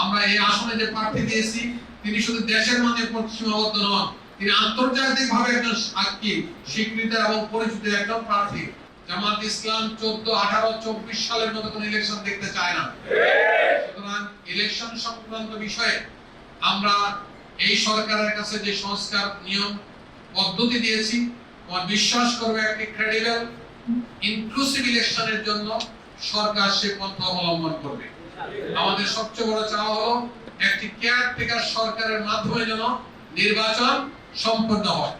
আমরা এই আসনে যে প্রার্থী দিয়েছি তিনি শুধু দেশের মাঝে সীমাবদ্ধ নন, তিনি আন্তর্জাতিকভাবে একজন সাক্ষী স্বীকৃত এবং পরিচিত একজন প্রার্থী। জামাত ইসলাম 14, 18, 24 সালের মতো কোন ইলেকশন দেখতে চায় না। সুতরাং ইলেকশন সংক্রান্ত বিষয়ে আমরা এই সরকারের কাছে যে সংস্কার নিয়ম পদ্ধতি দিয়েছি, আমার বিশ্বাস করবে একটি ক্রেডিবল ইনক্লুসিভ ইলেকশনের জন্য সরকার সে পন্থা অবলম্বন করবে। আমাদের সবচেয়ে বড় চাওয়া হলো একটি কেয়ারটেকার সরকারের মাধ্যমে যেন নির্বাচন সম্পন্ন হয়।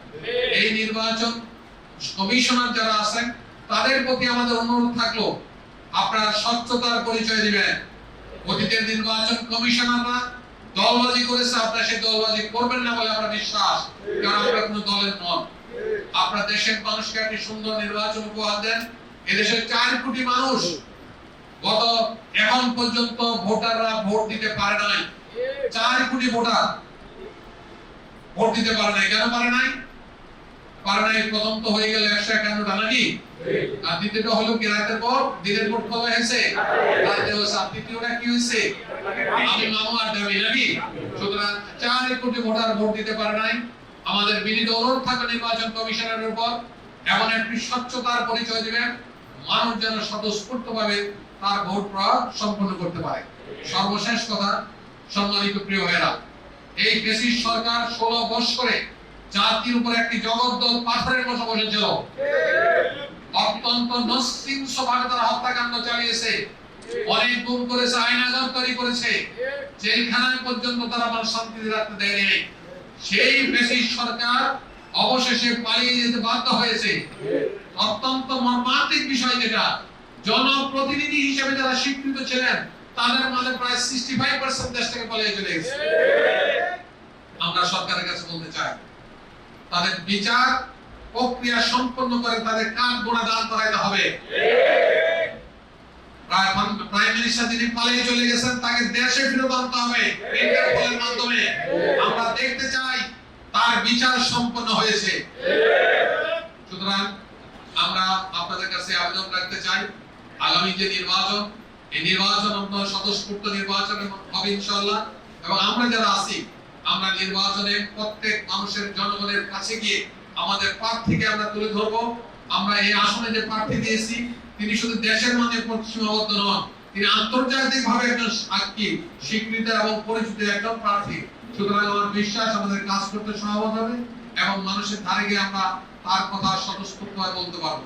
এই নির্বাচন কমিশনার যারা আছেন তাদের প্রতি আমাদের অনুরোধ থাকলো আপনারা স্বচ্ছতার পরিচয় দিবেন। অতীতের নির্বাচন কমিশনাররা দলবাজি করেছে, আপনারা সেই দলবাজি করবেন না বলে আমরা বিশ্বাস, কারণ আমরা কোনো দলের নন। আপনারা দেশের মানুষকে একটি সুন্দর নির্বাচন উপহার দেন। এদেশের 4 কোটি মানুষ গত এখন পর্যন্ত ভোটাররা ভোট দিতে পারে নাই। 4 কোটি ভোটার ভোট দিতে পারে নাই। কেন পারে নাই? প্রথম তো হয়ে গেল 151টা নাকি, আর দ্বিতীয়টা হলো কি রাতের পর দিনের ভোট কত হয়েছে? রাতে হয়েছে। আর তৃতীয়টা কি হয়েছে? আমি মামু আর দাবি নাকি। সুতরাং 4 কোটি ভোটার ভোট দিতে পারে নাই। আমাদের বিনীত অনুরোধ থাকবে নির্বাচন কমিশনের উপর এমন একটি স্বচ্ছতার পরিচয় দিবেন মানুষ যেন স্বতঃস্ফূর্তভাবে তার ভোট প্রয়োগ সম্পন্ন করতে পারে। সর্বশেষ কথা, সম্মানিত প্রিয় ভাইরা, এই ফ্যাসিস্ট সরকার 16 বছরে জাতির উপর একটি জগদ্দল পাথরের মতো বসেছিল। অত্যন্ত নৃশংসভাবে তারা হত্যাকাণ্ড চালিয়েছে, অনেক গুম করেছে, আইনাঘর তৈরি করেছে, জেলখানায় পর্যন্ত তারা মানুষ শান্তিতে রাখতে দেয়নি। সেই ফ্যাসিস্ট সরকার অবশেষে পালিয়ে যেতে বাধ্য হয়েছে। অত্যন্ত মর্মান্তিক বিষয় যেটা, জনপ্রতিনিধি হিসেবে যারা স্বীকৃত ছিলেন তাদের মধ্যে প্রায় 65% দেশ থেকে পালিয়ে চলে গেছে। আমরা সরকারের কাছে বলতে চাই তাদের বিচার প্রক্রিয়া সম্পন্ন করে তাদের কান গোনা দান করাইতে হবে। প্রাইম মিনিস্টার যিনি পালিয়ে চলে গেছেন তাকে দেশে ফেরত আনতে হবে ইন্টারপোলের মাধ্যমে। আমরা দেখতে চাই তার বিচার সম্পন্ন হয়েছে। সুতরাং আমরা আপনাদের কাছে আবেদন রাখতে চাই, আগামী যে নির্বাচন, এই নির্বাচন আপনার স্বতঃস্ফূর্ত নির্বাচন হবে ইনশাআল্লাহ। এবং আমরা যারা আছি আমরা নির্বাচনে প্রত্যেক মানুষের জনগণের কাছে গিয়ে আমাদের প্রার্থীকে আমরা তুলে ধরবো। আমরা এই আসনে যে প্রার্থী দিয়েছি তিনি শুধু দেশের মাঝে সীমাবদ্ধ নন, তিনি আন্তর্জাতিকভাবে একজন সাক্ষী স্বীকৃত এবং পরিচিত একজন প্রার্থী। সুতরাং আমার বিশ্বাস আমাদের কাজ করতে সহায়ক হবে এবং মানুষের ধারে গিয়ে আমরা তার কথা স্বতঃস্ফূর্তভাবে বলতে পারবো।